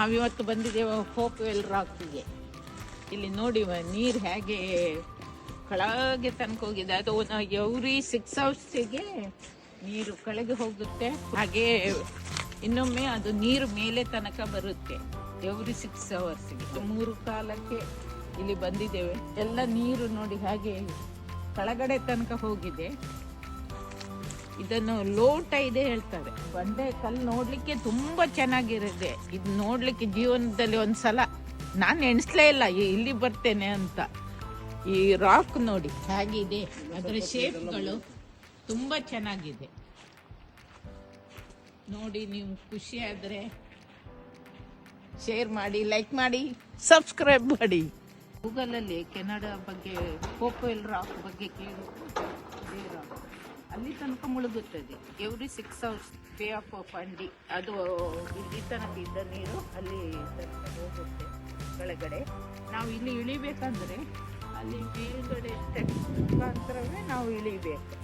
ನಾವಿವತ್ತು ಬಂದಿದ್ದೇವೆ ಹೋಪ್ವೆಲ್ ರಾಕ್ಗೆ. ಇಲ್ಲಿ ನೋಡಿ ನೀರು ಹೇಗೆ ಕೆಳಗೆ ತನಕ ಹೋಗಿದೆ. ಅದು ಎವ್ರಿ 6 ಅವರ್ಸಿಗೆ ನೀರು ಕೆಳಗೆ ಹೋಗುತ್ತೆ, ಹಾಗೆ ಇನ್ನೊಮ್ಮೆ ಅದು ನೀರು ಮೇಲೆ ತನಕ ಬರುತ್ತೆ ಎವ್ರಿ 6 ಅವರ್ಸ್ಗೆ. 3 ಕಾಲಕ್ಕೆ ಇಲ್ಲಿ ಬಂದಿದ್ದೇವೆ. ಎಲ್ಲ ನೀರು ನೋಡಿ ಹಾಗೆ ಕೆಳಗಡೆ ತನಕ ಹೋಗಿದೆ. ಇದನ್ನು ಲೋಟ ಇದೆ ಹೇಳ್ತಾರೆ. ಬಂಡೆ ಕಲ್ಲು ನೋಡ್ಲಿಕ್ಕೆ ತುಂಬಾ ಚೆನ್ನಾಗಿರುತ್ತೆ. ಇದು ನೋಡ್ಲಿಕ್ಕೆ ಜೀವನದಲ್ಲಿ ಒಂದ್ಸಲ ನಾನು ಎಣಿಸ್ಲೇ ಇಲ್ಲ ಇಲ್ಲಿ ಬರ್ತೇನೆ ಅಂತ. ಈ ರಾಕ್ ನೋಡಿ ಹೇಗಿದೆ, ಅದರ ಶೇಪ್ಗಳು ತುಂಬಾ ಚೆನ್ನಾಗಿದೆ. ನೋಡಿ, ನೀವು ಖುಷಿ ಆದ್ರೆ ಶೇರ್ ಮಾಡಿ, ಲೈಕ್ ಮಾಡಿ, ಸಬ್ಸ್ಕ್ರೈಬ್ ಮಾಡಿ. ಗೂಗಲಲ್ಲಿ ಕೆನಡಾ ಬಗ್ಗೆ, ಹೋಪ್ವೆಲ್ ರಾಕ್ ಬಗ್ಗೆ ಕೇಳಿ, ಅಲ್ಲಿ ತನಕ ಮುಳುಗುತ್ತದೆ ಎವ್ರಿ 6 ಅವರ್ಸ್. ಬೇ ಆಫ್ ಫಂಡಿ, ಅದು ಇಲ್ಲಿ ತನಕ ಇದ್ದ ನೀರು ಅಲ್ಲಿ ತನಕ ಹೋಗುತ್ತೆ ಕೆಳಗಡೆ. ನಾವು ಇಲ್ಲಿ ಇಳಿಬೇಕಂದ್ರೆ ಅಲ್ಲಿ ಮೇಲ್ಗಡೆ ಸ್ಟೆಪ್ ಮುಖಾಂತರವೇ ನಾವು ಇಳಿಬೇಕು.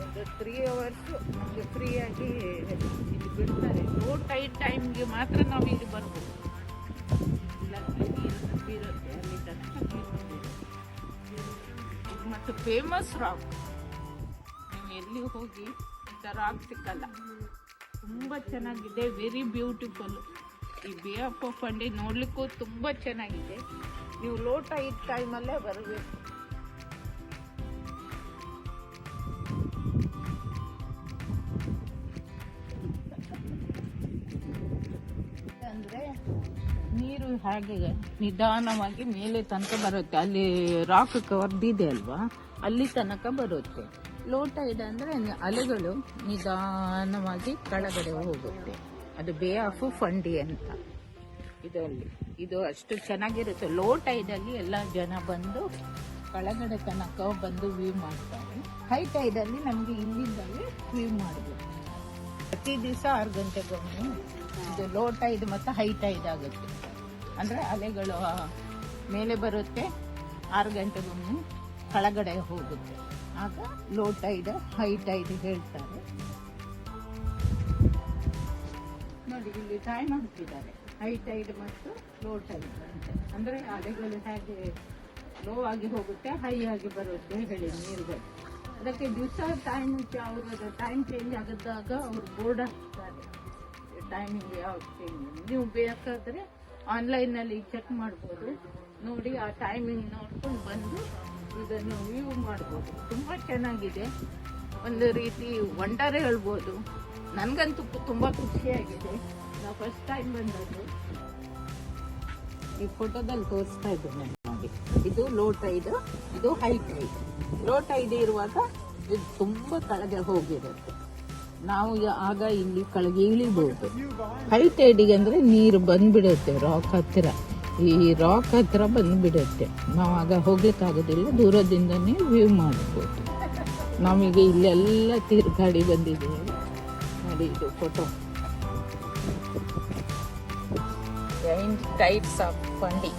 ಒಂದು 3 ಅವರ್ಸ್ ನಮಗೆ ಫ್ರೀಯಾಗಿ ಇಲ್ಲಿ ಬಿಡ್ತಾರೆ. ಲೋ ಟೈಡ್ ಟೈಮ್ಗೆ ಮಾತ್ರ ನಾವು ಇಲ್ಲಿ ಬರ್ಬೋದು. ಇಲ್ಲ ನೀರು ಬೀರುತ್ತೆ ಅಲ್ಲಿ ತನಕ ನೀರು. ಇದು ಮತ್ತು ಫೇಮಸ್ ರಾಕ್. ನೀವು ಎಲ್ಲಿ ಹೋಗಿ ರಾಕ್ ಸಿಕ್ಕಲ್ಲ. ತುಂಬ ಚೆನ್ನಾಗಿದೆ, ವೆರಿ ಬ್ಯೂಟಿಫುಲ್. ಈ ಬೇ ಆಫ್ ಫಂಡಿ ನೋಡ್ಲಿಕ್ಕೂ ತುಂಬ ಚೆನ್ನಾಗಿದೆ. ನೀವು ಲೋ ಟೈಡ್ ಟೈಮಲ್ಲೇ ಬರಬೇಕು. ಅಂದ್ರೆ ನೀರು ಹಾಗೆ ನಿಧಾನವಾಗಿ ಮೇಲೆ ತನಕ ಬರುತ್ತೆ. ಅಲ್ಲಿ ರಾಕ್ ಕವರ್ದಿದೆ ಅಲ್ವಾ, ಅಲ್ಲಿ ತನಕ ಬರುತ್ತೆ. ಲೋ ಟೈಡ್ ಅಂದ್ರೆ ಅಲೆಗಳು ನಿಧಾನವಾಗಿ ಕೆಳಗಡೆ ಹೋಗುತ್ತೆ. ಅದು ಬೇ ಆಫ್ ಫಂಡಿ ಅಂತ. ಇದರಲ್ಲಿ ಇದು ಅಷ್ಟು ಚೆನ್ನಾಗಿರುತ್ತೆ. ಲೋ ಟೈಡಲ್ಲಿ ಎಲ್ಲ ಜನ ಬಂದು ಕೆಳಗಡೆ ತನಕ ಬಂದು ವ್ಯೂ ಮಾಡ್ತಾರೆ. ಹೈ ಟೈಡಲ್ಲಿ ನಮಗೆ ಇಲ್ಲಿಂದಲೇ ವ್ಯೂ ಮಾಡಬೇಕು. ಪ್ರತಿ ದಿವಸ 6 ಗಂಟೆಗೊಮ್ಮೆ ಇದು ಲೋ ಟೈಡ್ ಮತ್ತು ಹೈ ಟೈಡ್ ಆಗುತ್ತೆ. ಅಂದರೆ ಅಲೆಗಳು ಮೇಲೆ ಬರುತ್ತೆ, 6 ಗಂಟೆಗೊಮ್ಮೆ ಕೆಳಗಡೆ ಹೋಗುತ್ತೆ. ಆಗ ಲೋ ಟೈಡ್ ಹೈ ಟೈಡ್ ಹೇಳ್ತಾರೆ. ನೋಡಿ, ಇಲ್ಲಿ ಟೈಮ್ ಹಾಕಿದ್ದಾರೆ, ಹೈ ಟೈಡ್ ಮತ್ತು ಲೋ ಟೈಡ್ ಅಂತ. ಅಂದರೆ ಅಲೆಗಳು ಹೇಗೆ ಲೋ ಆಗಿ ಹೋಗುತ್ತೆ, ಹೈ ಆಗಿ ಬರುತ್ತೆ ಹೇಳಿ ನೀರುಗಳು. ಅದಕ್ಕೆ ದಿವಸ ಅವ್ರದ್ದು ಟೈಮ್ ಚೇಂಜ್ ಆಗಿದ್ದಾಗ ಅವ್ರು ಬೋರ್ಡ್ ಹಾಕ್ತಾರೆ, ಟೈಮಿಂಗ್ ಯಾವ ಚೇಂಜ್. ನೀವು ಬೇಕಾದರೆ ಆನ್ಲೈನಲ್ಲಿ ಚೆಕ್ ಮಾಡ್ಬೋದು. ನೋಡಿ, ಆ ಟೈಮಿಂಗ್ ನೋಡ್ಕೊಂಡು ಬಂದು ಇದನ್ನು ವ್ಯೂ ಮಾಡ್ಬೋದು. ತುಂಬ ಚೆನ್ನಾಗಿದೆ. ಒಂದು ರೀತಿ ವಂಡರ್ ಹೇಳ್ಬೋದು. ನನಗಂತೂ ತುಂಬ ಖುಷಿಯಾಗಿದೆ. ನಾವು ಫಸ್ಟ್ ಟೈಮ್ ಬಂದದ್ದು. ಈ ಫೋಟೋದಲ್ಲಿ ತೋರಿಸ್ತಾ ಇದ್ದೇನೆ ನೋಡಿ. ಇದು ಲೋ ಟೈಡ್, ಇದು ಹೈ ಟೈಡ್. ಲೋ ಟೈಡ್ ಇರುವಾಗ ಇದು ತುಂಬ ಕೆಳಗೆ ಹೋಗಿರುತ್ತೆ. ನಾವು ಆಗ ಇಲ್ಲಿ ಕೆಳಗೆ ಇಳಿಬಹುದು. ಹೈ ಟೈಡಿಗೆ ಅಂದರೆ ನೀರು ಬಂದ್ಬಿಡುತ್ತೆ ರಾಕ್ ಹತ್ತಿರ. ಈ ರಾಕ್ ಹತ್ರ ಬಂದ್ಬಿಡುತ್ತೆ. ನಾವು ಆಗ ಹೋಗ್ಲಿಕ್ಕಾಗೋದಿಲ್ಲ, ದೂರದಿಂದನೇ ವ್ಯೂ ಮಾಡ್ಬೋದು. ನಾವೀಗ ಇಲ್ಲೆಲ್ಲ ತಿರುಗಾಡಿ ಬಂದಿದ್ದೇವೆ ನೋಡಿ. ಇದು ಫೋಟೋ ಟೈಡ್ಸ್ ಆಫ್ ಫಂಡಿ.